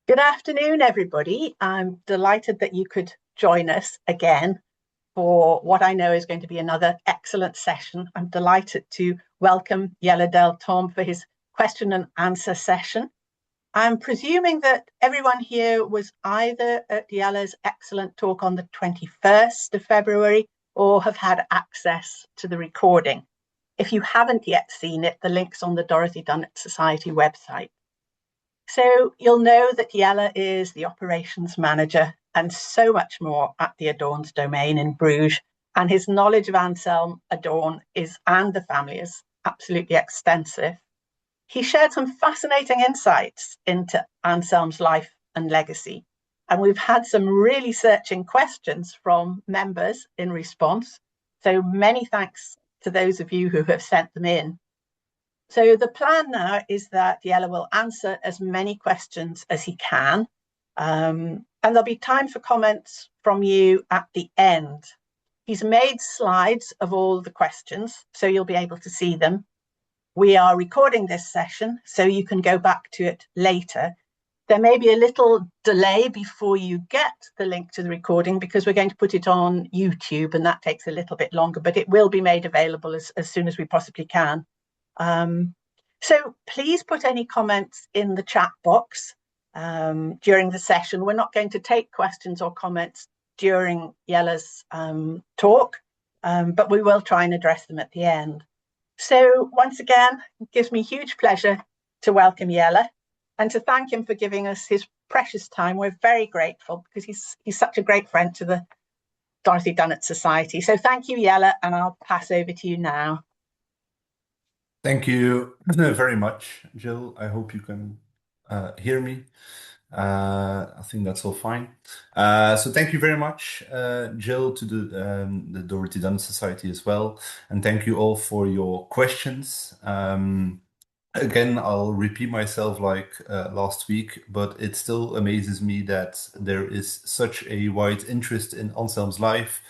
Good afternoon, everybody. I'm delighted that you could join us again for what I know is going to be another excellent session. I'm delighted to welcome Jelle Deltcombe for his question and answer session. I'm presuming that everyone here was either at Jelle's excellent talk on the 21st of February or have had access to the recording. If you haven't yet seen it, the link's on the Dorothy Dunnett Society website. So you'll know that Jelle is the operations manager and so much more at the Adornesdomein in Bruges, and his knowledge of Anselm Adornes and the family is absolutely extensive. He shared some fascinating insights into Anselm's life and legacy, and we've had some really searching questions from members in response. So many thanks to those of you who have sent them in. So the plan now is that Jelle will answer as many questions as he can. And there'll be time for comments from you at the end. He's made slides of all the questions, so you'll be able to see them. We are recording this session, so you can go back to it later. There may be a little delay before you get the link to the recording because we're going to put it on YouTube, and that takes a little bit longer, but it will be made available as soon as we possibly can. So please put any comments in the chat box during the session. We're not going to take questions or comments during Jelle's talk, but we will try and address them at the end. So once again, it gives me huge pleasure to welcome Jelle and to thank him for giving us his precious time. We're very grateful because he's such a great friend to the Dorothy Dunnett Society. So thank you, Jelle, and I'll pass over to you now. Thank you very much, Jill. I hope you can hear me. I think that's all fine. So thank you very much, Jill, to the Dorothy Dunnett Society as well. And thank you all for your questions. Again, I'll repeat myself like last week, but it still amazes me that there is such a wide interest in Anselm's life.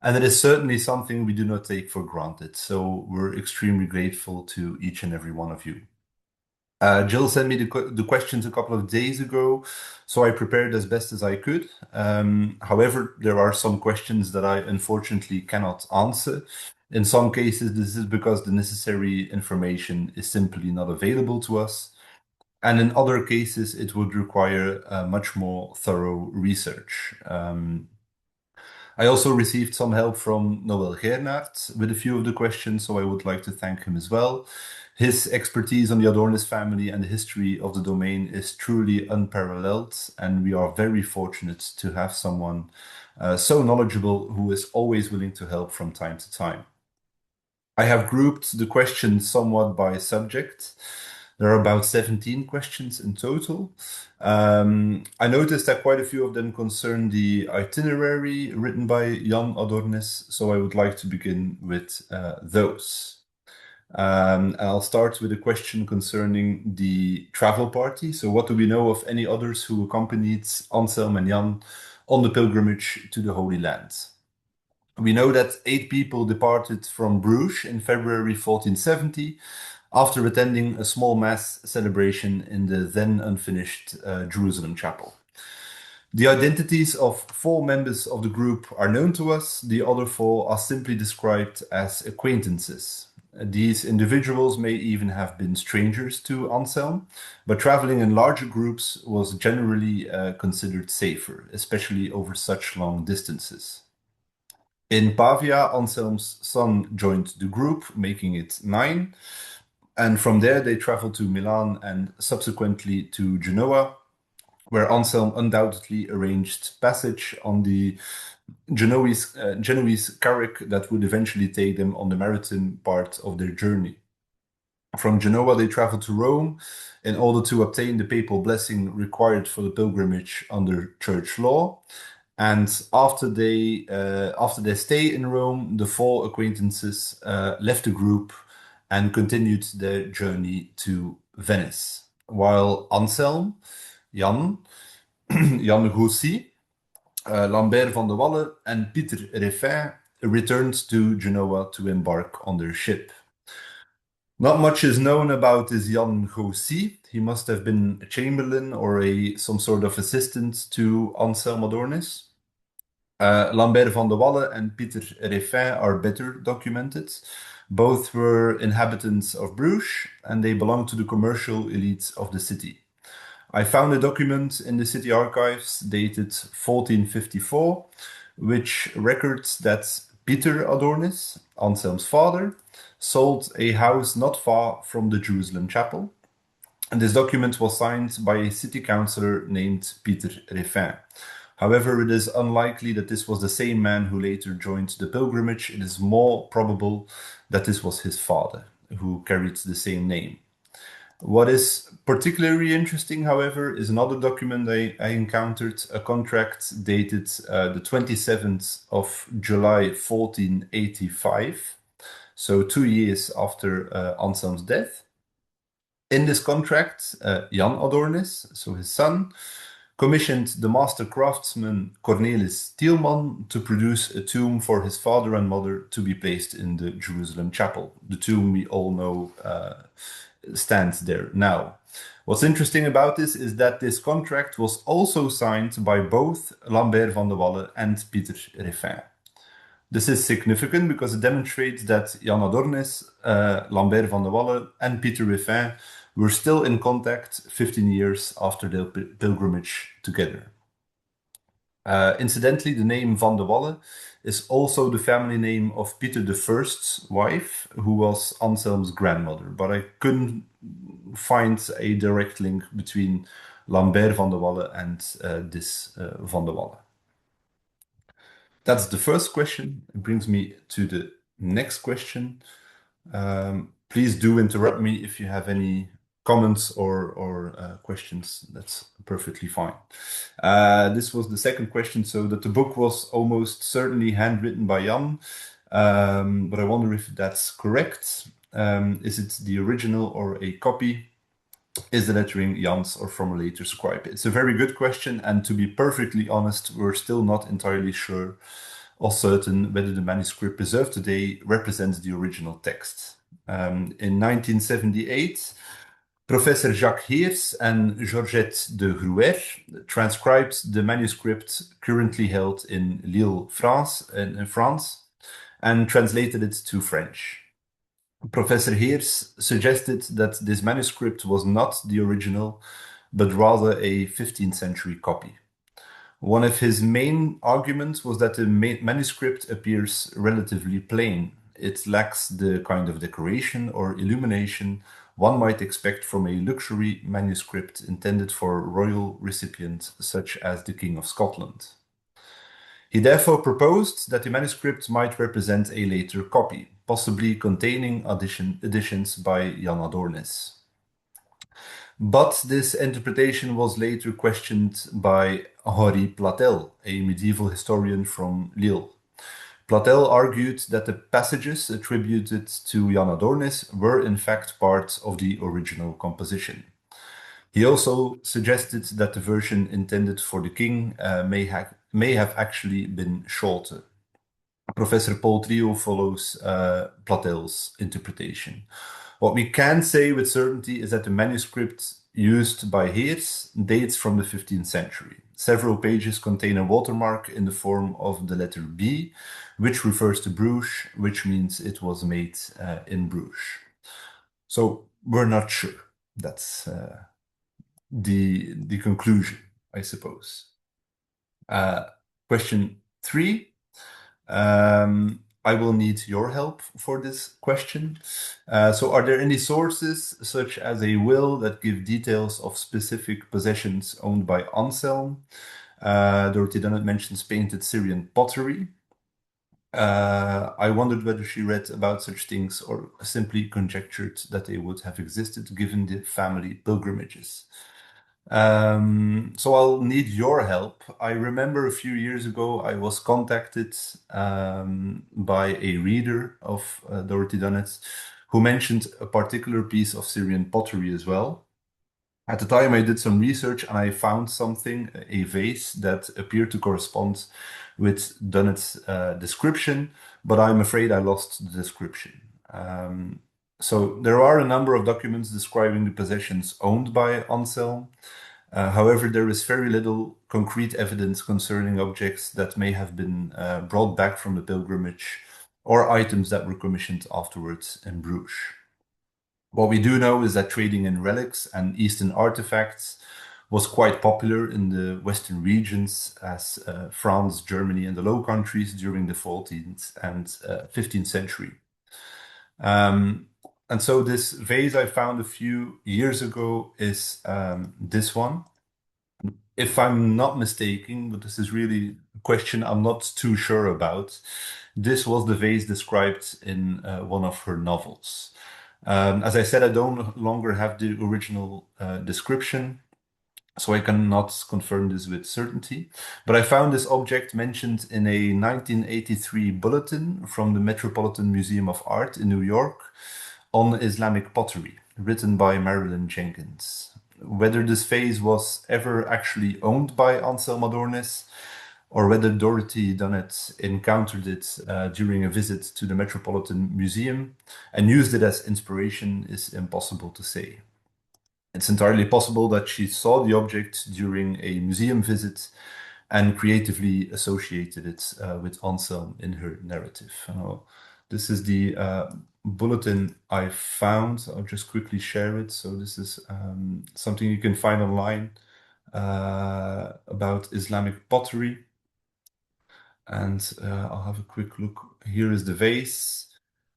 And it is certainly something we do not take for granted. So we're extremely grateful to each and every one of you. Jill sent me the questions a couple of days ago, so I prepared as best as I could. However, there are some questions that I unfortunately cannot answer. In some cases, this is because the necessary information is simply not available to us. And in other cases, it would require much more thorough research. I also received some help from Noel Gernaert with a few of the questions, so I would like to thank him as well. His expertise on the Adornes family and the history of the domain is truly unparalleled, and we are very fortunate to have someone so knowledgeable who is always willing to help from time to time. I have grouped the questions somewhat by subject. There are about 17 questions in total. I noticed that quite a few of them concern the itinerary written by Jan Adornes, so I would like to begin with those. And I'll start with a question concerning the travel party. So what do we know of any others who accompanied Anselm and Jan on the pilgrimage to the Holy Land? We know that 8 people departed from Bruges in February 1470 after attending a small mass celebration in the then unfinished Jerusalem chapel. The identities of 4 members of the group are known to us. The other 4 are simply described as acquaintances. These individuals may even have been strangers to Anselm, but traveling in larger groups was generally considered safer, especially over such long distances. In Pavia, Anselm's son joined the group, making it 9. And from there, they traveled to Milan and subsequently to Genoa, where Anselm undoubtedly arranged passage on the Genoese carrack that would eventually take them on the maritime part of their journey. From Genoa, they traveled to Rome in order to obtain the papal blessing required for the pilgrimage under church law. And after their stay in Rome, the 4 acquaintances left the group and continued their journey to Venice, while Anselm, Jan, Jan Roussi, Lambert van de Walle, and Pieter Reffin returned to Genoa to embark on their ship. Not much is known about this Jan Gosi. He must have been a chamberlain or some sort of assistant to Anselm Adornes. Lambert van de Walle and Pieter Réfin are better documented. Both were inhabitants of Bruges, and they belonged to the commercial elite of the city. I found a document in the city archives dated 1454, which records that Peter Adornes, Anselm's father, sold a house not far from the Jerusalem chapel. And this document was signed by a city councillor named Pieter Réfin. However, it is unlikely that this was the same man who later joined the pilgrimage. It is more probable that this was his father, who carried the same name. What is particularly interesting, however, is another document I encountered, a contract dated the 27th of July 1485, so 2 years after Anselm's death. In this contract, Jan Adornes, so his son, commissioned the master craftsman Cornelis Tielman to produce a tomb for his father and mother to be placed in the Jerusalem chapel. The tomb we all know stands there now. What's interesting about this is that this contract was also signed by both Lambert van de Walle and Pieter Réfin. This is significant because it demonstrates that Jan Adornes, Lambert van de Walle, and Pieter Réfin were still in contact 15 years after their pilgrimage together. Incidentally, the name Van de Walle is also the family name of Peter I's wife, who was Anselm's grandmother, but I couldn't find a direct link between Lambert van de Walle and this Van de Walle. That's the first question. It brings me to the next question. Please do interrupt me if you have any comments or questions. That's perfectly fine. This was the second question, so that the book was almost certainly handwritten by Jan, but I wonder if that's correct. Is it the original or a copy? Is the lettering Jan's or from a later scribe? It's a very good question, and to be perfectly honest, we're still not entirely sure or certain whether the manuscript preserved today represents the original text. In 1978, Professor Jacques Heers and Georgette de Gruer transcribed the manuscript currently held in Lille, France, and translated it to French. Professor Heers suggested that this manuscript was not the original, but rather a 15th century copy. One of his main arguments was that the manuscript appears relatively plain. It lacks the kind of decoration or illumination one might expect from a luxury manuscript intended for a royal recipient such as the King of Scotland. He therefore proposed that the manuscript might represent a later copy, possibly containing additions by Jan Adornes. But this interpretation was later questioned by Henri Platel, a medieval historian from Lille. Platel argued that the passages attributed to Jan Adornes were in fact part of the original composition. He also suggested that the version intended for the king may have actually been shorter. Professor Paul Trio follows Platel's interpretation. What we can say with certainty is that the manuscript used by Heers dates from the 15th century. Several pages contain a watermark in the form of the letter B, which refers to Bruges, which means it was made in Bruges. So we're not sure. That's the conclusion, I suppose. Question 3. I will need your help for this question. So are there any sources, such as a will, that give details of specific possessions owned by Anselm? Dorothy Dunnett mentions painted Syrian pottery. I wondered whether she read about such things or simply conjectured that they would have existed given the family pilgrimages. So I'll need your help. I remember a few years ago I was contacted by a reader of Dorothy Dunnett who mentioned a particular piece of Syrian pottery as well. At the time I did some research and I found something, a vase that appeared to correspond with Dunnett's description, but I'm afraid I lost the description. So there are a number of documents describing the possessions owned by Anselm. However, there is very little concrete evidence concerning objects that may have been brought back from the pilgrimage or items that were commissioned afterwards in Bruges. What we do know is that trading in relics and Eastern artifacts was quite popular in the Western regions as France, Germany, and the Low Countries during the 14th and 15th century. And so this vase I found a few years ago is this one. If I'm not mistaken, but this is really a question I'm not too sure about, this was the vase described in one of her novels. As I said, I don't longer have the original description, so I cannot confirm this with certainty. But I found this object mentioned in a 1983 bulletin from the Metropolitan Museum of Art in New York on Islamic pottery, written by Marilyn Jenkins. Whether this vase was ever actually owned by Anselm Adornes, or whether Dorothy Dunnett encountered it during a visit to the Metropolitan Museum and used it as inspiration is impossible to say. It's entirely possible that she saw the object during a museum visit and creatively associated it with Anselm in her narrative. This is the bulletin I found. I'll just quickly share it. So this is something you can find online about Islamic pottery. And I'll have a quick look. Here is the vase.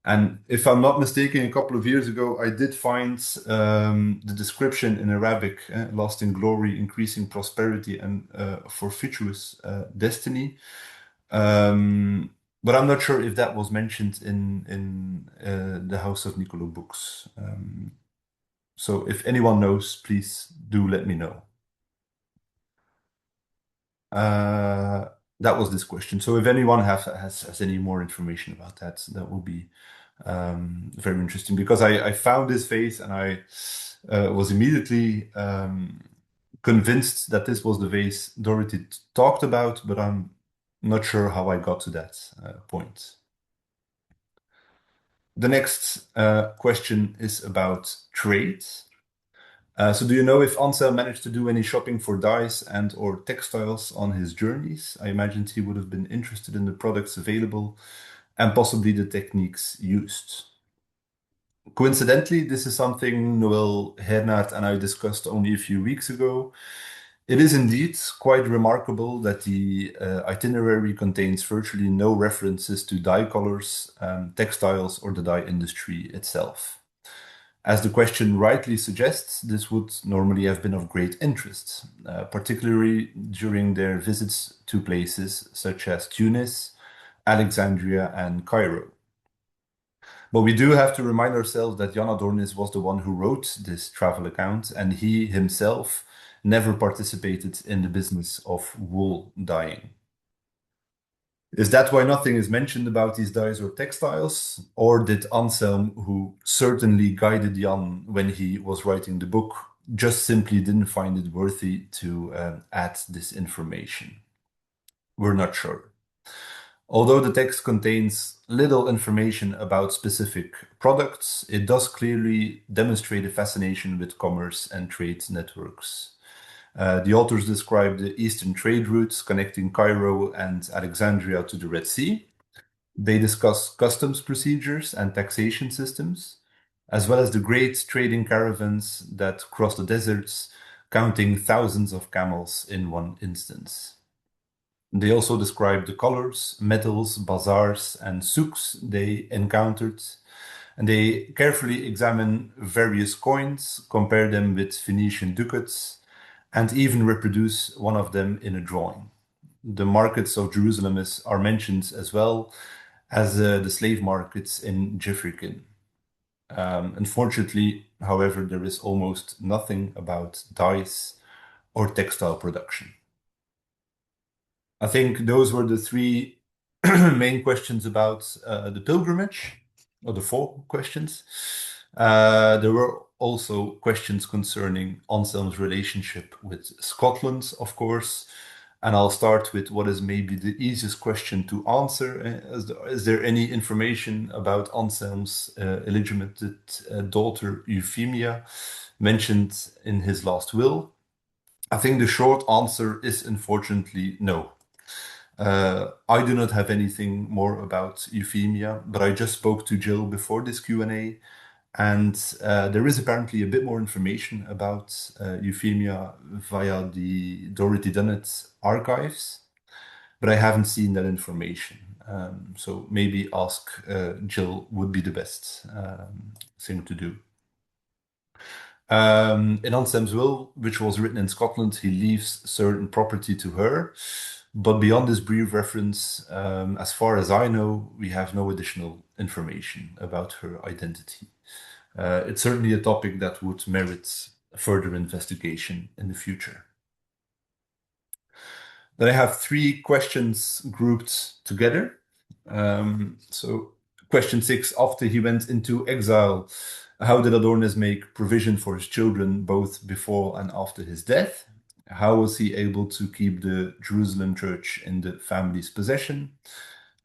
And if I'm not mistaken, a couple of years ago, I did find the description in Arabic, lost in glory, increasing prosperity, and fortuitous destiny. But I'm not sure if that was mentioned in the House of Nicolo books. So if anyone knows, please do let me know. That was this question. So if anyone has any more information about that, that will be very interesting because I found this vase and I was immediately convinced that this was the vase Dorothy talked about, but I'm not sure how I got to that point. The next question is about trade. So do you know if Ansel managed to do any shopping for dyes and or textiles on his journeys? I imagined he would have been interested in the products available and possibly the techniques used. Coincidentally, this is something Noel Hernard and I discussed only a few weeks ago. It is indeed quite remarkable that the itinerary contains virtually no references to dye colors, textiles, or the dye industry itself. As the question rightly suggests, this would normally have been of great interest, particularly during their visits to places such as Tunis, Alexandria, and Cairo. But we do have to remind ourselves that Jan Adornes was the one who wrote this travel account, and he himself never participated in the business of wool dyeing. Is that why nothing is mentioned about these dyes or textiles? Or did Anselm, who certainly guided Jan when he was writing the book, just simply didn't find it worthy to add this information? We're not sure. Although the text contains little information about specific products, it does clearly demonstrate a fascination with commerce and trade networks. The authors describe the eastern trade routes connecting Cairo and Alexandria to the Red Sea. They discuss customs procedures and taxation systems, as well as the great trading caravans that cross the deserts, counting thousands of camels in one instance. They also describe the colors, metals, bazaars, and souks they encountered, and they carefully examine various coins, compare them with Phoenician ducats, and even reproduce one of them in a drawing. The markets of Jerusalem are mentioned as well as the slave markets in Jifrikin. Unfortunately, however, there is almost nothing about dyes or textile production. I think those were the three main questions about the pilgrimage, or the four questions. There were also questions concerning Anselm's relationship with Scotland, of course, And I'll start with what is maybe the easiest question to answer. Is there any information about Anselm's illegitimate daughter Euphemia mentioned in his last will? I think the short answer is unfortunately no. I do not have anything more about Euphemia, but I just spoke to Jill before this Q&A, and there is apparently a bit more information about Euphemia via the Dorothy Dunnett archives, but I haven't seen that information. So maybe ask Jill would be the best thing to do. In Anselm's will, which was written in Scotland, he leaves certain property to her. But beyond this brief reference, as far as I know, we have no additional information about her identity. It's certainly a topic that would merit further investigation in the future. Then I have 3 questions grouped together. So question 6, after he went into exile, how did Adornes make provision for his children both before and after his death? How was he able to keep the Jerusalem church in the family's possession?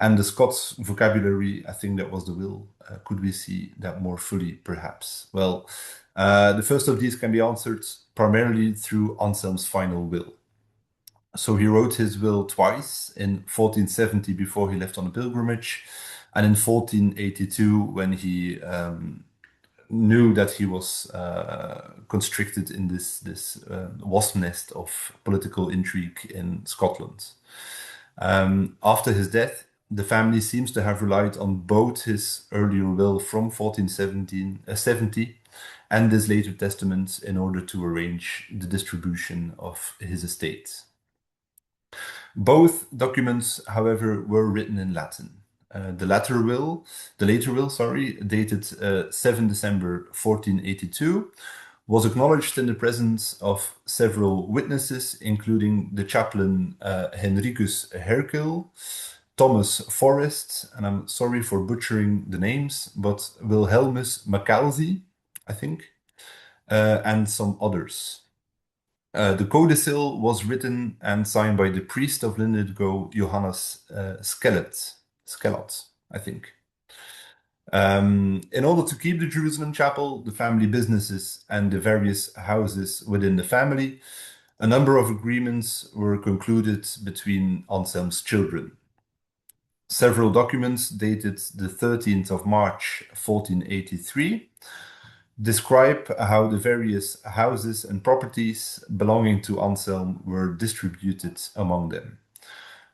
And the Scots vocabulary, I think that was the will. Could we see that more fully, perhaps? Well, the first of these can be answered primarily through Anselm's final will. So he wrote his will twice, in 1470 before he left on a pilgrimage, and in 1482 when he knew that he was constricted in this wasp nest of political intrigue in Scotland. After his death, the family seems to have relied on both his earlier will from 1470 and his later testament in order to arrange the distribution of his estate. Both documents, however, were written in Latin. The later will, dated 7 December 1482, was acknowledged in the presence of several witnesses, including the chaplain Henricus Herkel, Thomas Forrest, and I'm sorry for butchering the names, but Wilhelmus Macalzi, I think, and some others. The codicil was written and signed by the priest of Linlithgow, Johannes Skellat, I think. In order to keep the Jerusalem chapel, the family businesses, and the various houses within the family, a number of agreements were concluded between Anselm's children. Several documents dated the 13th of March 1483 describe how the various houses and properties belonging to Anselm were distributed among them.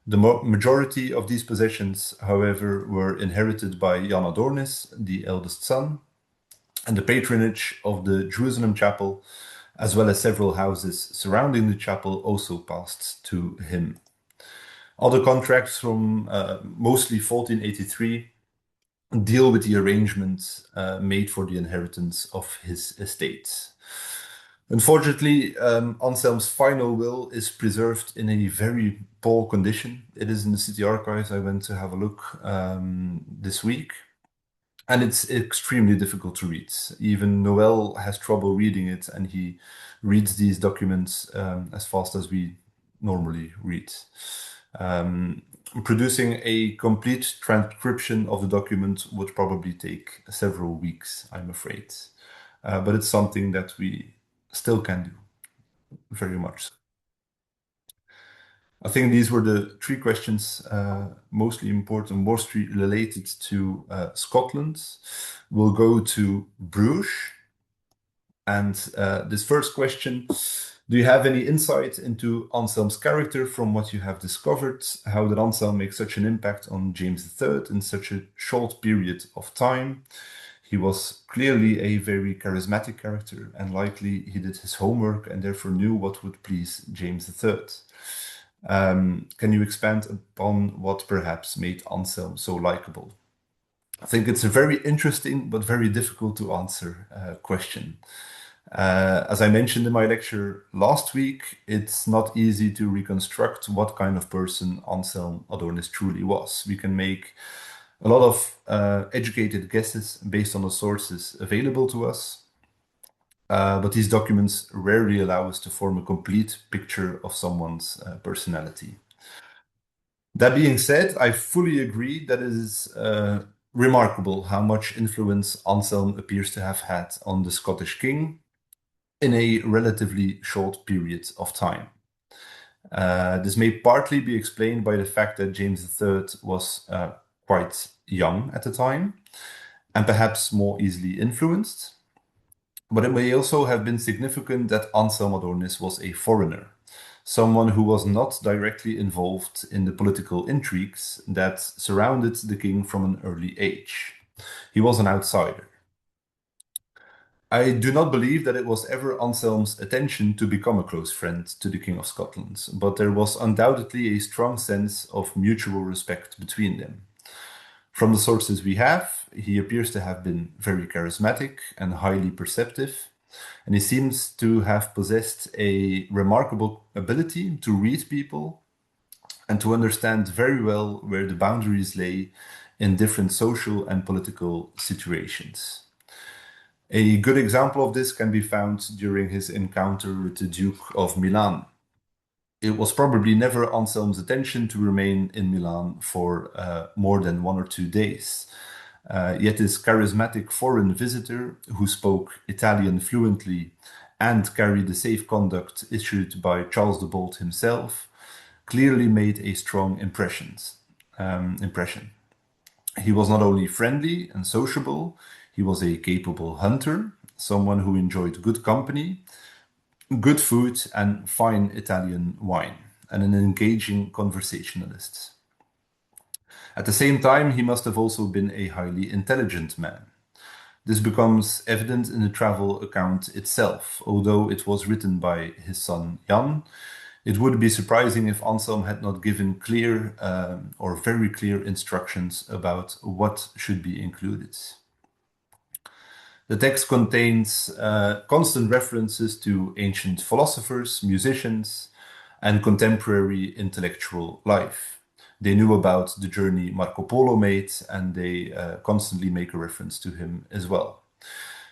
The majority of these possessions, however, were inherited by Jan Adornes, the eldest son, and the patronage of the Jerusalem chapel, as well as several houses surrounding the chapel, also passed to him. Other contracts from mostly 1483 deal with the arrangements made for the inheritance of his estate. Unfortunately, Anselm's final will is preserved in a very poor condition. It is in the city archives. I went to have a look this week, and it's extremely difficult to read. Even Noel has trouble reading it, and he reads these documents as fast as we normally read. Producing a complete transcription of the document would probably take several weeks, I'm afraid. But it's something that we still can do, very much so. I think these were the 3 questions, mostly important, mostly related to Scotland. We'll go to Bruges. And this first question, do you have any insight into Anselm's character from what you have discovered? How did Anselm make such an impact on James III in such a short period of time? He was clearly a very charismatic character, and likely he did his homework and therefore knew what would please James III. Can you expand upon what perhaps made Anselm so likable? I think it's a very interesting but very difficult to answer question. As I mentioned in my lecture last week, it's not easy to reconstruct what kind of person Anselm Adornes truly was. We can make a lot of educated guesses based on the sources available to us. but these documents rarely allow us to form a complete picture of someone's personality. That being said, I fully agree that it is remarkable how much influence Anselm appears to have had on the Scottish king in a relatively short period of time. This may partly be explained by the fact that James III was quite young at the time and perhaps more easily influenced. But it may also have been significant that Anselm Adornes was a foreigner, someone who was not directly involved in the political intrigues that surrounded the king from an early age. He was an outsider. I do not believe that it was ever Anselm's intention to become a close friend to the King of Scotland, but there was undoubtedly a strong sense of mutual respect between them. From the sources we have, he appears to have been very charismatic and highly perceptive, and he seems to have possessed a remarkable ability to read people and to understand very well where the boundaries lay in different social and political situations. A good example of this can be found during his encounter with the Duke of Milan. It was probably never Anselm's intention to remain in Milan for more than 1 or 2 days. Yet this charismatic foreign visitor, who spoke Italian fluently and carried the safe conduct issued by Charles the Bold himself, clearly made a strong impression. He was not only friendly and sociable, he was a capable hunter, someone who enjoyed good company, good food, and fine Italian wine, and an engaging conversationalist. At the same time, he must have also been a highly intelligent man. This becomes evident in the travel account itself. Although it was written by his son Jan, it would be surprising if Anselm had not given clear or very clear instructions about what should be included. The text contains constant references to ancient philosophers, musicians, and contemporary intellectual life. They knew about the journey Marco Polo made, and they constantly make a reference to him as well.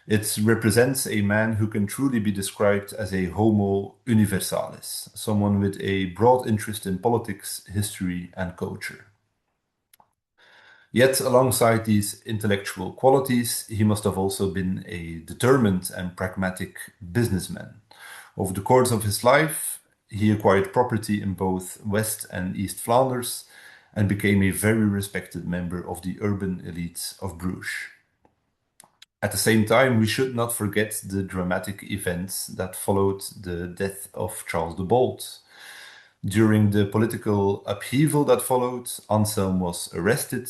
It represents a man who can truly be described as a homo universalis, someone with a broad interest in politics, history, and culture. Yet, alongside these intellectual qualities, he must have also been a determined and pragmatic businessman. Over the course of his life, he acquired property in both West and East Flanders and became a very respected member of the urban elite of Bruges. At the same time, we should not forget the dramatic events that followed the death of Charles the Bold. During the political upheaval that followed, Anselm was arrested,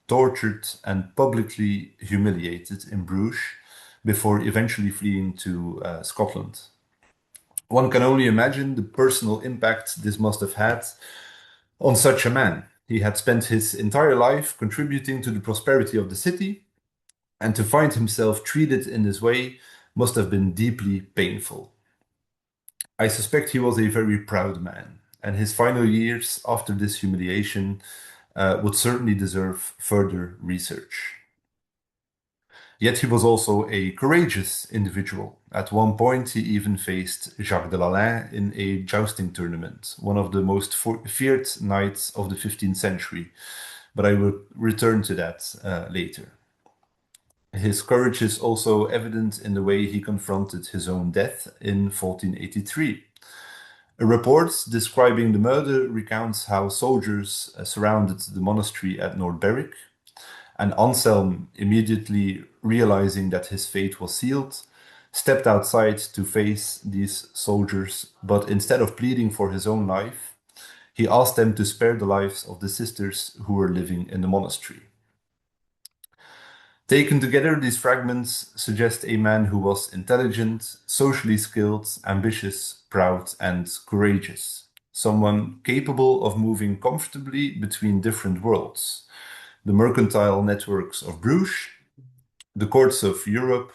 tortured, and publicly humiliated in Bruges before eventually fleeing to Scotland. One can only imagine the personal impact this must have had on such a man. He had spent his entire life contributing to the prosperity of the city, and to find himself treated in this way must have been deeply painful. I suspect he was a very proud man, and his final years after this humiliation would certainly deserve further research. Yet he was also a courageous individual. At one point, he even faced Jacques de Lalaing in a jousting tournament, one of the most feared knights of the 15th century. But I will return to that later. His courage is also evident in the way he confronted his own death in 1483. A report describing the murder recounts how soldiers surrounded the monastery at North Berwick, and Anselm, immediately realizing that his fate was sealed, stepped outside to face these soldiers, but instead of pleading for his own life, he asked them to spare the lives of the sisters who were living in the monastery. Taken together, these fragments suggest a man who was intelligent, socially skilled, ambitious, proud, and courageous. Someone capable of moving comfortably between different worlds. The mercantile networks of Bruges, the courts of Europe,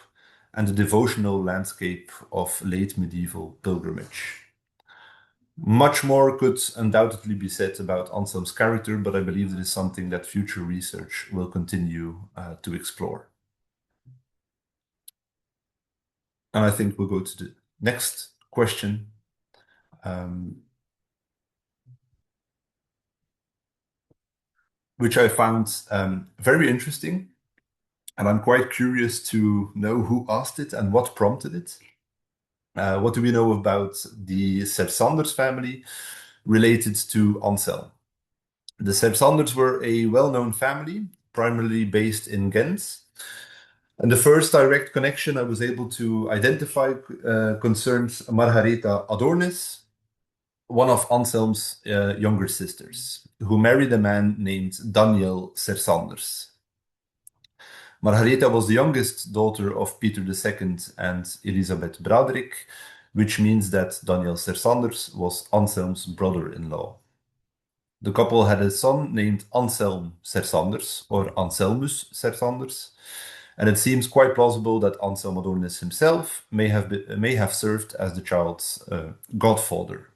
and the devotional landscape of late medieval pilgrimage. Much more could undoubtedly be said about Anselm's character, but I believe it is something that future research will continue to explore. And I think we'll go to the next question, which I found very interesting. And I'm quite curious to know who asked it and what prompted it. What do we know about the Sersanders family related to Anselm? The Sersanders were a well-known family, primarily based in Ghent. And the first direct connection I was able to identify concerns Margaretha Adornes, one of Anselm's younger sisters, who married a man named Daniel Sersanders. Margaretha was the youngest daughter of Peter II and Elisabeth Braderick, which means that Daniel Sersanders was Anselm's brother-in-law. The couple had a son named Anselm Sersanders, or Anselmus Sersanders, and it seems quite plausible that Anselm Adornes himself may have served as the child's godfather,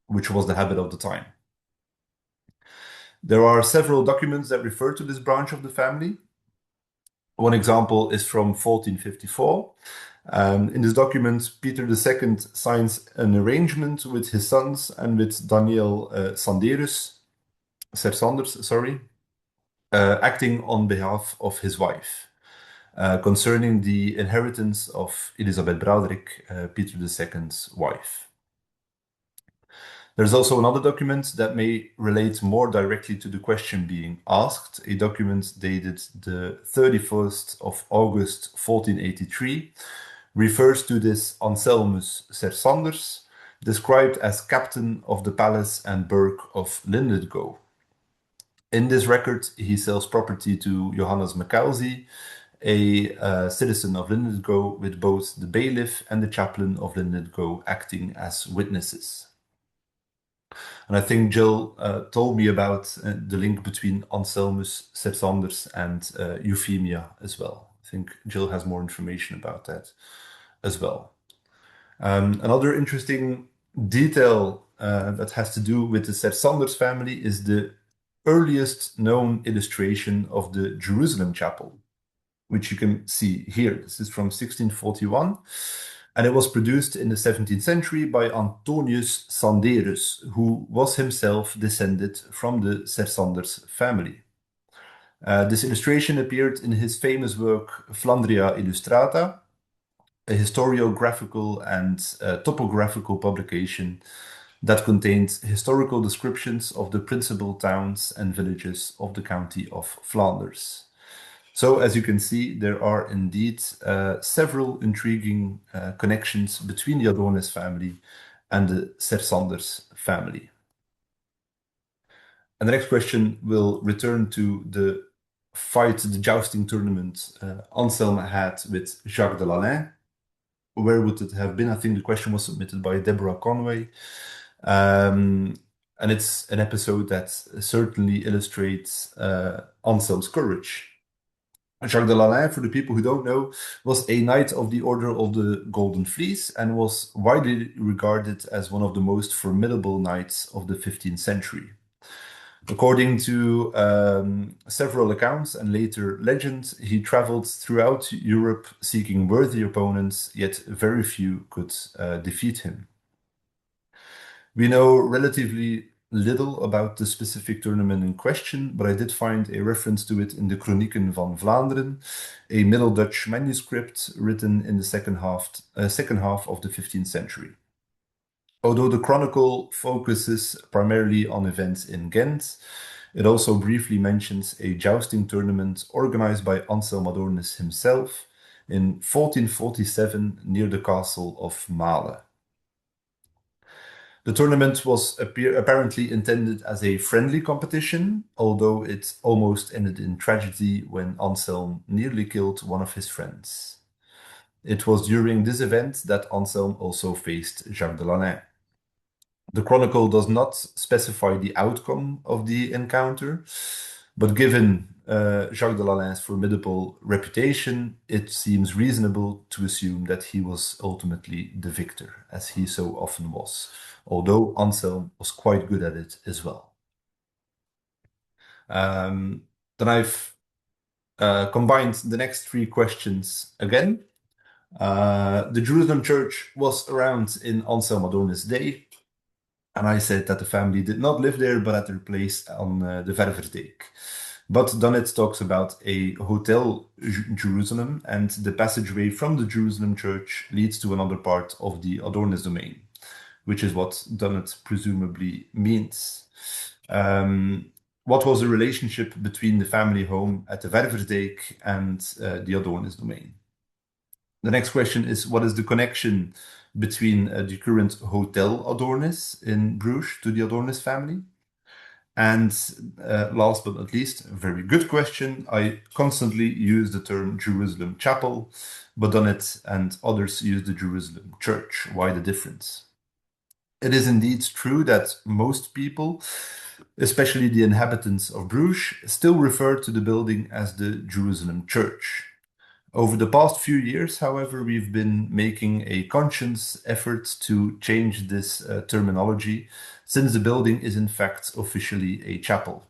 which was the habit of the time. There are several documents that refer to this branch of the family. One example is from 1454. In this document, Peter II signs an arrangement with his sons and with Daniel Sersanders, acting on behalf of his wife, concerning the inheritance of Elisabeth Braderick, Peter II's wife. There's also another document that may relate more directly to the question being asked, a document dated the 31st of August 1483, refers to this Anselmus Sersanders, described as captain of the palace and burgh of Linlithgow. In this record, he sells property to Johannes Mackenzie, a citizen of Linlithgow, with both the bailiff and the chaplain of Linlithgow acting as witnesses. And I think Jill told me about the link between Anselmus Sersanders and Euphemia as well. I think Jill has more information about that as well. Another interesting detail that has to do with the Sersanders family is the earliest known illustration of the Jerusalem chapel, which you can see here. This is from 1641, and it was produced in the 17th century by Antonius Sanderus, who was himself descended from the Sersanders family. This illustration appeared in his famous work Flandria Illustrata, a historiographical and topographical publication that contained historical descriptions of the principal towns and villages of the county of Flanders. So, as you can see, there are indeed several intriguing connections between the Adornes family and the Sersanders family. And the next question will return to the fight, the jousting tournament Anselm had with Jacques de Lalaing. Where would it have been? I think the question was submitted by Deborah Conway. And it's an episode that certainly illustrates Anselm's courage. Jacques de Lalaing, for the people who don't know, was a knight of the Order of the Golden Fleece and was widely regarded as one of the most formidable knights of the 15th century. According to several accounts and later legends, he traveled throughout Europe seeking worthy opponents, yet very few could defeat him. We know relatively little about the specific tournament in question, but I did find a reference to it in the Chronieken van Vlaanderen, a Middle Dutch manuscript written in the second half of the 15th century. Although the chronicle focuses primarily on events in Ghent, it also briefly mentions a jousting tournament organized by Anselm Adornes himself in 1447 near the castle of Male. The tournament was apparently intended as a friendly competition, although it almost ended in tragedy when Anselm nearly killed one of his friends. It was during this event that Anselm also faced Jacques de Lalaing. The chronicle does not specify the outcome of the encounter, but given Jacques de Lalaing's formidable reputation, it seems reasonable to assume that he was ultimately the victor, as he so often was, although Anselm was quite good at it as well. Then I've combined the next three questions again. The Jerusalem church was around in Anselm Adornes' day, and I said that the family did not live there, but at their place on the Ververdijk. But Dunnett talks about a hotel Jerusalem, and the passageway from the Jerusalem church leads to another part of the Adornesdomein, which is what Dunnett presumably means. What was the relationship between the family home at the Ververdijk and the Adornesdomein? The next question is, what is the connection between the current Hotel Adornes in Bruges to the Adornes family? And last but not least, a very good question. I constantly use the term Jerusalem Chapel, but Dunnett and others use the Jerusalem Church. Why the difference? It is indeed true that most people, especially the inhabitants of Bruges, still refer to the building as the Jerusalem Church. Over the past few years, however, we've been making a conscious effort to change this terminology, since the building is in fact officially a chapel.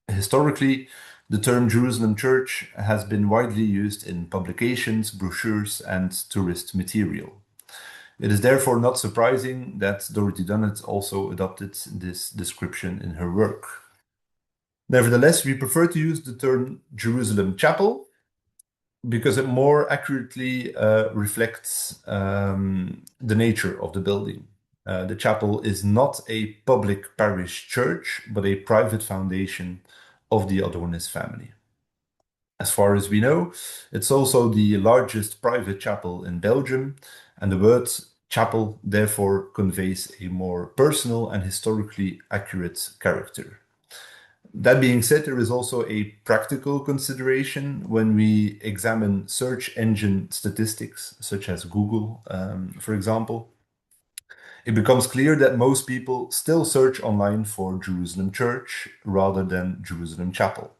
Historically, the term Jerusalem Church has been widely used in publications, brochures, and tourist material. It is therefore not surprising that Dorothy Dunnett also adopted this description in her work. Nevertheless, we prefer to use the term Jerusalem Chapel because it more accurately reflects the nature of the building. The chapel is not a public parish church, but a private foundation of the Adornes family. As far as we know, it's also the largest private chapel in Belgium, and the word chapel therefore conveys a more personal and historically accurate character. That being said, there is also a practical consideration when we examine search engine statistics, such as Google, for example. It becomes clear that most people still search online for Jerusalem Church rather than Jerusalem Chapel.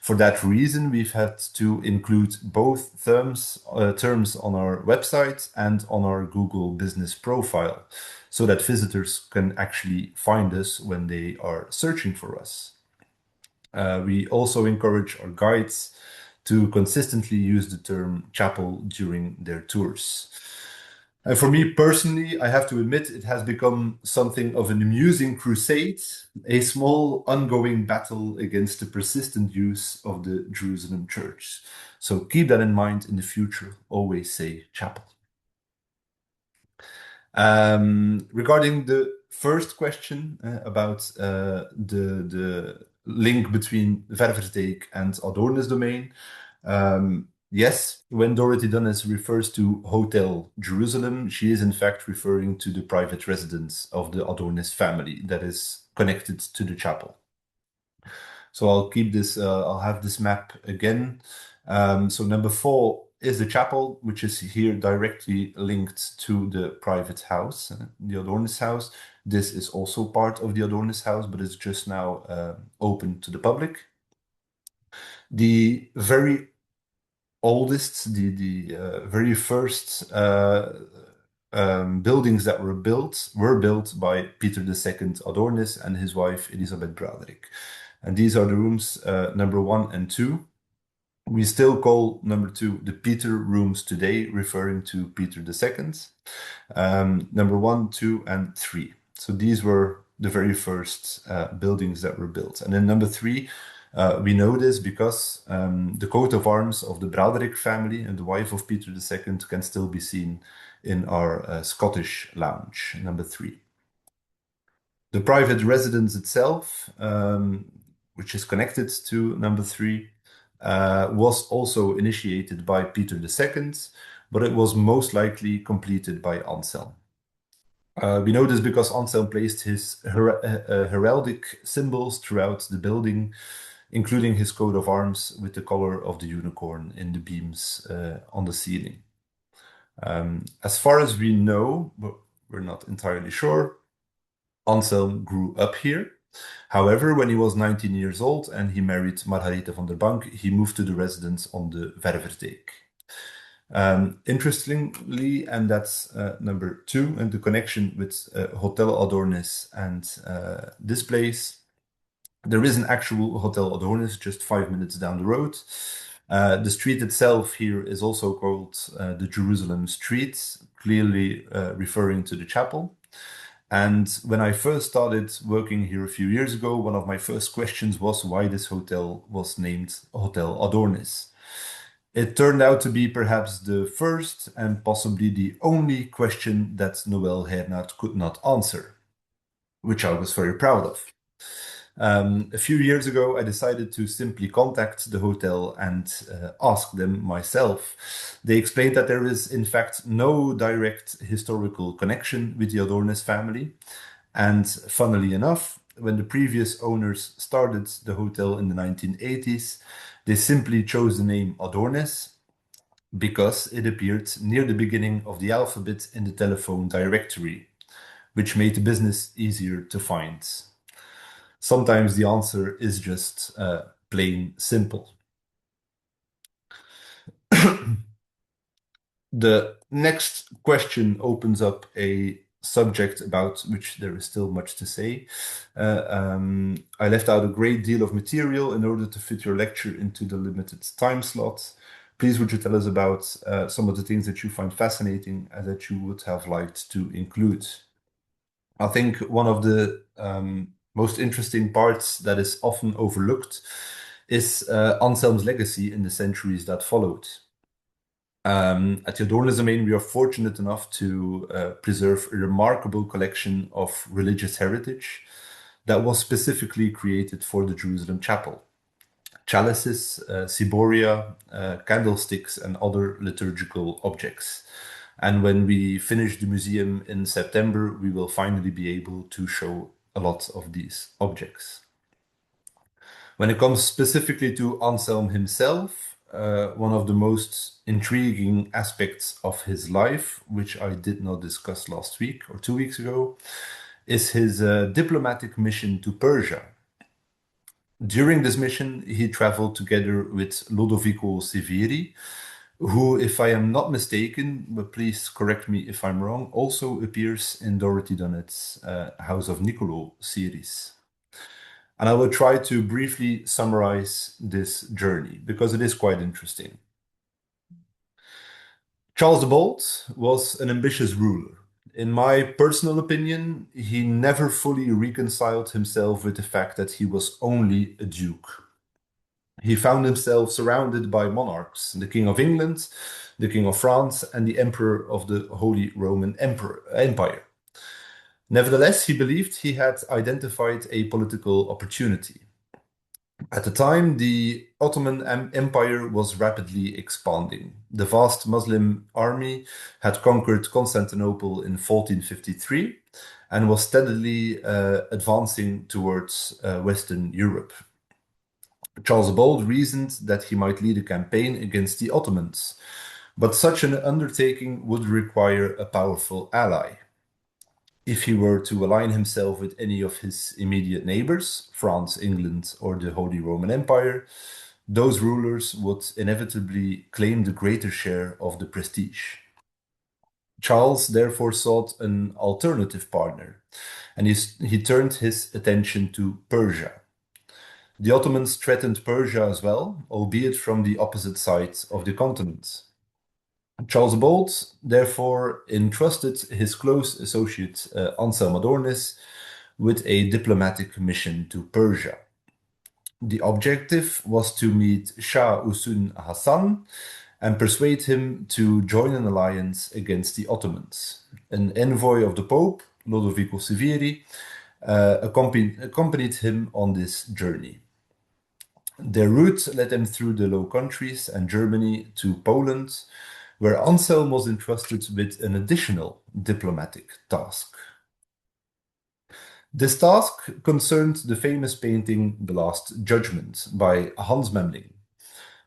For that reason, we've had to include both terms on our website and on our Google business profile, so that visitors can actually find us when they are searching for us. We also encourage our guides to consistently use the term chapel during their tours. And for me personally, I have to admit it has become something of an amusing crusade, a small ongoing battle against the persistent use of the Jerusalem church. So keep that in mind in the future. Always say chapel. Regarding the first question about the link between Ververdijk and Adornesdomein, yes, when Dorothy Dunnett refers to Hotel Jerusalem, she is in fact referring to the private residence of the Adornes family that is connected to the chapel. So I'll keep this, I'll have this map again. So number 4 is the chapel, which is here directly linked to the private house, the Adornes house. This is also part of the Adornes house, but it's just now open to the public. The very oldest, the very first buildings that were built by Peter II Adornes and his wife Elisabeth Braderick. And these are the rooms number 1 and 2. We still call number 2 the Peter rooms today, referring to Peter II. Number 1, 2, and 3. So these were the very first buildings that were built. And then number 3, we know this because the coat of arms of the Braderick family and the wife of Peter II can still be seen in our Scottish lounge, number 3. The private residence itself, which is connected to number 3, was also initiated by Peter II, but it was most likely completed by Anselm. We know this because Anselm placed his heraldic symbols throughout the building, including his coat of arms with the color of the unicorn in the beams on the ceiling. As far as we know, but we're not entirely sure, Anselm grew up here. However, when he was 19 years old and he married Margarethe van der Bank, he moved to the residence on the Ververdijk. Interestingly, and that's number 2, and the connection with Hotel Adornes and this place, there is an actual Hotel Adornes just 5 minutes down the road. The street itself here is also called the Jerusalem Street, clearly referring to the chapel. And when I first started working here a few years ago, one of my first questions was why this hotel was named Hotel Adornes. It turned out to be perhaps the first and possibly the only question that Noël Hernat could not answer, which I was very proud of. A few years ago, I decided to simply contact the hotel and ask them myself. They explained that there is, in fact, no direct historical connection with the Adornes family. And funnily enough, when the previous owners started the hotel in the 1980s, they simply chose the name Adornes because it appeared near the beginning of the alphabet in the telephone directory, which made the business easier to find. Sometimes the answer is just plain simple. The next question opens up a subject about which there is still much to say. I left out a great deal of material in order to fit your lecture into the limited time slot. Please would you tell us about some of the things that you find fascinating and that you would have liked to include? I think one of the most interesting parts that is often overlooked is Anselm's legacy in the centuries that followed. At the Adornesdomein, we are fortunate enough to preserve a remarkable collection of religious heritage that was specifically created for the Jerusalem chapel. Chalices, ciboria, candlesticks, and other liturgical objects. And when we finish the museum in September, we will finally be able to show a lot of these objects. When it comes specifically to Anselm himself, one of the most intriguing aspects of his life, which I did not discuss last week or 2 weeks ago, is his diplomatic mission to Persia. During this mission, he traveled together with Lodovico Severi, who, if I am not mistaken, but please correct me if I'm wrong, also appears in Dorothy Dunnett's House of Nicolo series. And I will try to briefly summarize this journey because it is quite interesting. Charles the Bold was an ambitious ruler. In my personal opinion, he never fully reconciled himself with the fact that he was only a duke. He found himself surrounded by monarchs, the King of England, the King of France, and the Emperor of the Holy Roman Empire. Nevertheless, he believed he had identified a political opportunity. At the time, the Ottoman Empire was rapidly expanding. The vast Muslim army had conquered Constantinople in 1453 and was steadily advancing towards Western Europe. Charles the Bold reasoned that he might lead a campaign against the Ottomans, but such an undertaking would require a powerful ally. If he were to align himself with any of his immediate neighbors, France, England, or the Holy Roman Empire, those rulers would inevitably claim the greater share of the prestige. Charles therefore sought an alternative partner, and he turned his attention to Persia. The Ottomans threatened Persia as well, albeit from the opposite sides of the continent. Charles the Bold therefore entrusted his close associate Anselm Adornes with a diplomatic mission to Persia. The objective was to meet Shah Usun Hassan and persuade him to join an alliance against the Ottomans. An envoy of the Pope, Lodovico Severi, accompanied him on this journey. Their route led them through the Low Countries and Germany to Poland, where Anselm was entrusted with an additional diplomatic task. This task concerned the famous painting The Last Judgment by Hans Memling,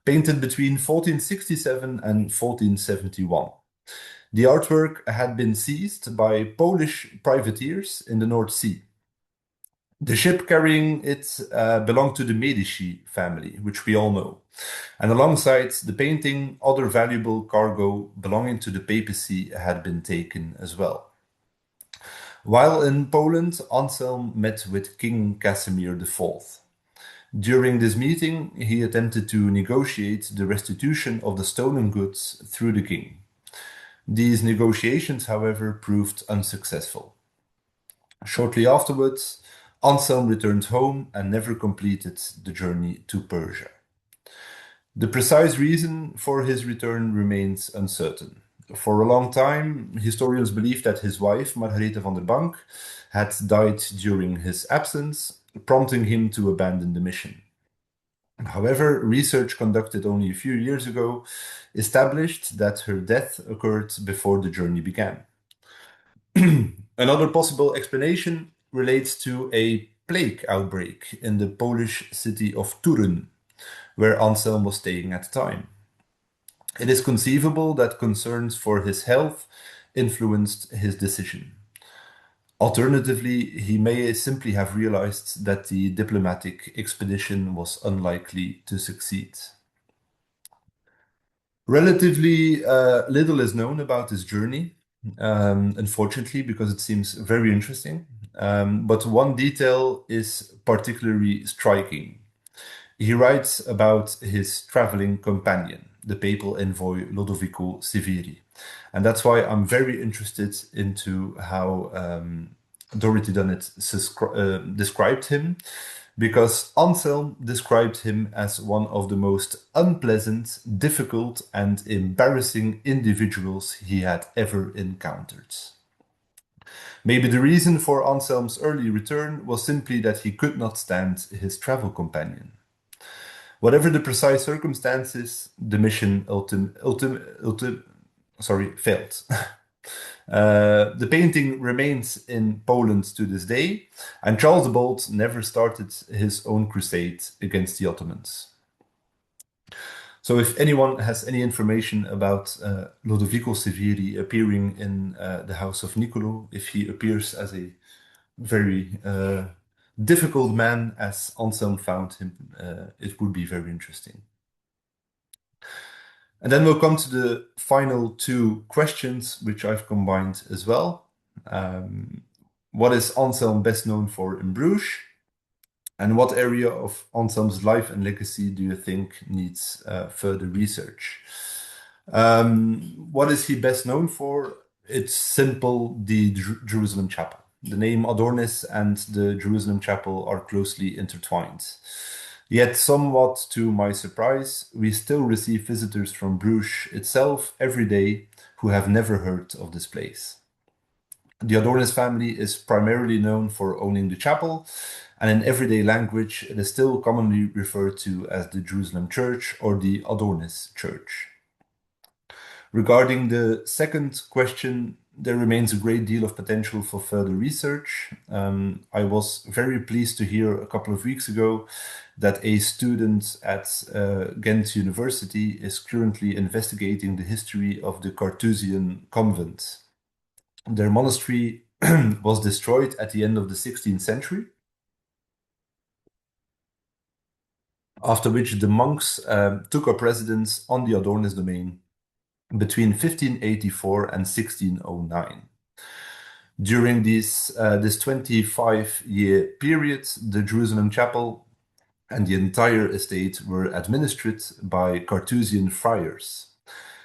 painted between 1467 and 1471. The artwork had been seized by Polish privateers in the North Sea. The ship carrying it belonged to the Medici family, which we all know. And alongside the painting, other valuable cargo belonging to the papacy had been taken as well. While in Poland, Anselm met with King Casimir IV. During this meeting, he attempted to negotiate the restitution of the stolen goods through the king. These negotiations, however, proved unsuccessful. Shortly afterwards, Anselm returned home and never completed the journey to Persia. The precise reason for his return remains uncertain. For a long time, historians believe that his wife, Margarethe van der Bank, had died during his absence, prompting him to abandon the mission. However, research conducted only a few years ago established that her death occurred before the journey began. Another possible explanation relates to a plague outbreak in the Polish city of Turyn, where Anselm was staying at the time. It is conceivable that concerns for his health influenced his decision. Alternatively, he may simply have realized that the diplomatic expedition was unlikely to succeed. Relatively little is known about this journey, unfortunately, because it seems very interesting. But one detail is particularly striking. He writes about his traveling companion, the papal envoy Lodovico Severi. And that's why I'm very interested into how Dorothy Dunnett described him, because Anselm described him as one of the most unpleasant, difficult, and embarrassing individuals he had ever encountered. Maybe the reason for Anselm's early return was simply that he could not stand his travel companion. Whatever the precise circumstances, the mission failed. The painting remains in Poland to this day, and Charles the Bold never started his own crusade against the Ottomans. So if anyone has any information about Lodovico Severi appearing in the house of Niccolò, if he appears as a very difficult man as Anselm found him, it would be very interesting. And then we'll come to the final two questions, which I've combined as well. What is Anselm best known for in Bruges? And what area of Anselm's life and legacy do you think needs further research? What is he best known for? It's simple, the Jerusalem Chapel. The name Adornes and the Jerusalem Chapel are closely intertwined. Yet, somewhat to my surprise, we still receive visitors from Bruges itself every day who have never heard of this place. The Adornes family is primarily known for owning the chapel, and in everyday language, it is still commonly referred to as the Jerusalem Church or the Adornes Church. Regarding the second question, there remains a great deal of potential for further research. I was very pleased to hear a couple of weeks ago that a student at Ghent University is currently investigating the history of the Carthusian convent. Their monastery was destroyed at the end of the 16th century, after which the monks took up residence on the Adornesdomein between 1584 and 1609. During this 25-year period, the Jerusalem Chapel and the entire estate were administered by Carthusian friars.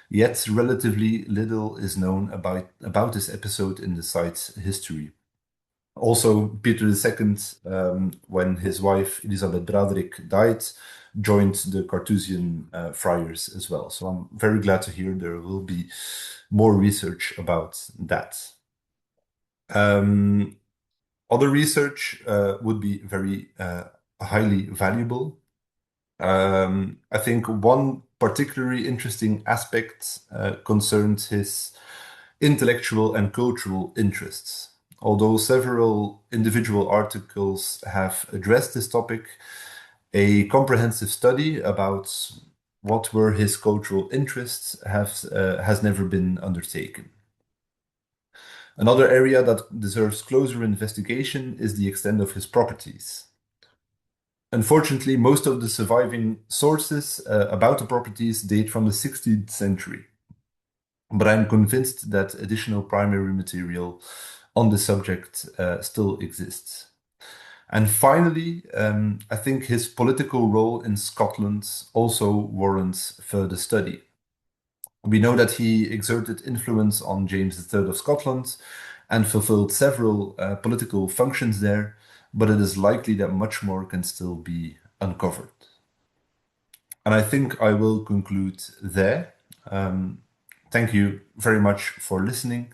Yet relatively little is known about this episode in the site's history. Also, Peter II, when his wife Elisabeth Braderick died, joined the Carthusian friars as well. So I'm very glad to hear there will be more research about that. Other research would be very highly valuable. I think one particularly interesting aspect concerned his intellectual and cultural interests. Although several individual articles have addressed this topic, a comprehensive study about what were his cultural interests has never been undertaken. Another area that deserves closer investigation is the extent of his properties. Unfortunately, most of the surviving sources about the properties date from the 16th century, but I'm convinced that additional primary material on the subject still exists. And finally, I think his political role in Scotland also warrants further study. We know that he exerted influence on James III of Scotland and fulfilled several political functions there, but it is likely that much more can still be uncovered. And I think I will conclude there. Thank you very much for listening.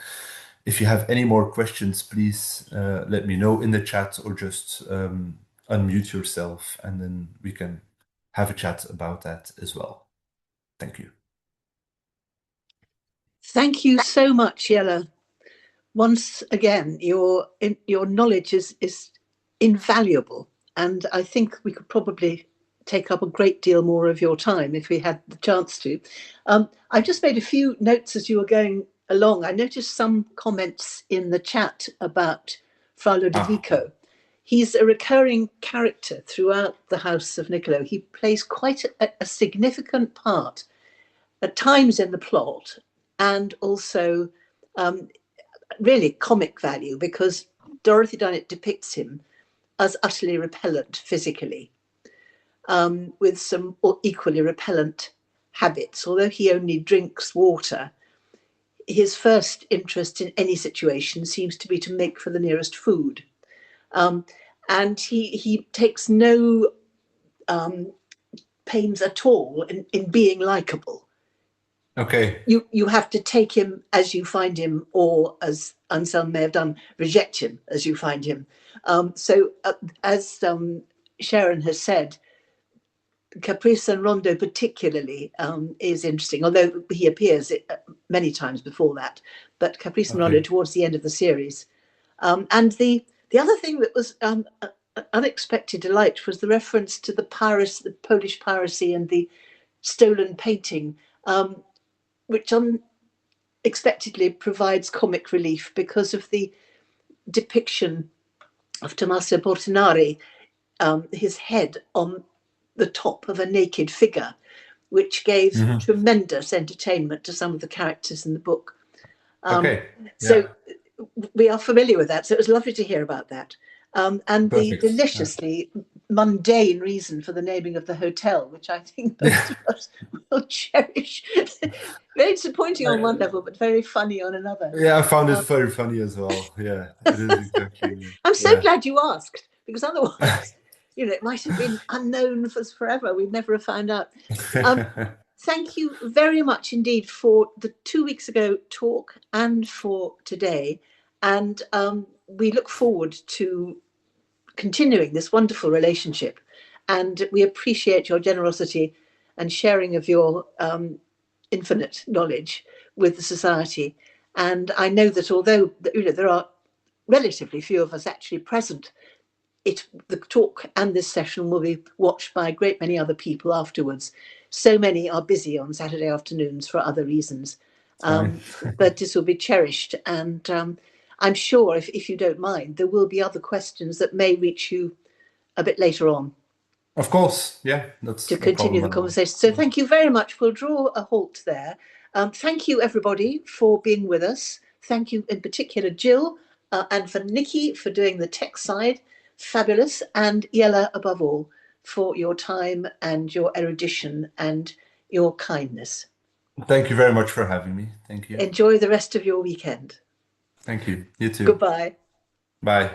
If you have any more questions, please let me know in the chat or just unmute yourself and then we can have a chat about that as well. Thank you. Thank you so much, Jelle. Once again, your knowledge is invaluable, and I think we could probably take up a great deal more of your time if we had the chance to. I've just made a few notes as you were going along. I noticed some comments in the chat about Fra Lodovico. He's a recurring character throughout the House of Niccolo. He plays quite a significant part at times in the plot, and also really comic value, because Dorothy Dunnett depicts him as utterly repellent physically, with some equally repellent habits. Although he only drinks water, his first interest in any situation seems to be to make for the nearest food. And he takes no pains at all in being likable. Okay. You have to take him as you find him, or as Anselm may have done, reject him as you find him. So as Sharon has said, Caprice and Rondo particularly is interesting, although he appears many times before that. But Caprice and Rondo towards the end of the series. And the other thing that was an unexpected delight was the reference to the Polish piracy and the stolen painting, which unexpectedly provides comic relief because of the depiction of Tommaso Portinari, his head on the top of a naked figure, which gave tremendous entertainment to some of the characters in the book. So we are familiar with that. So it was lovely to hear about that. And Perfect. The deliciously mundane reason for the naming of the hotel, which I think most of us will cherish. Very disappointing on one level, but very funny on another. Yeah, I found it very funny as well. Yeah, it is exactly. I'm so glad you asked, because otherwise, it might have been unknown for forever. We'd never have found out. Thank you very much indeed for the 2 weeks ago talk and for today. And we look forward to continuing this wonderful relationship. And we appreciate your generosity and sharing of your infinite knowledge with the Society. And I know that although there are relatively few of us actually present, the talk and this session will be watched by a great many other people afterwards. So many are busy on Saturday afternoons for other reasons. But this will be cherished. And I'm sure, if you don't mind, there will be other questions that may reach you a bit later on. Of course, yeah. That's to continue the conversation. So thank you very much. We'll draw a halt there. Thank you, everybody, for being with us. Thank you in particular, Jill, and for Nikki for doing the tech side. Fabulous. And Jelle, above all, for your time and your erudition and your kindness. Thank you very much for having me. Thank you. Enjoy the rest of your weekend. Thank you. You too. Goodbye. Bye.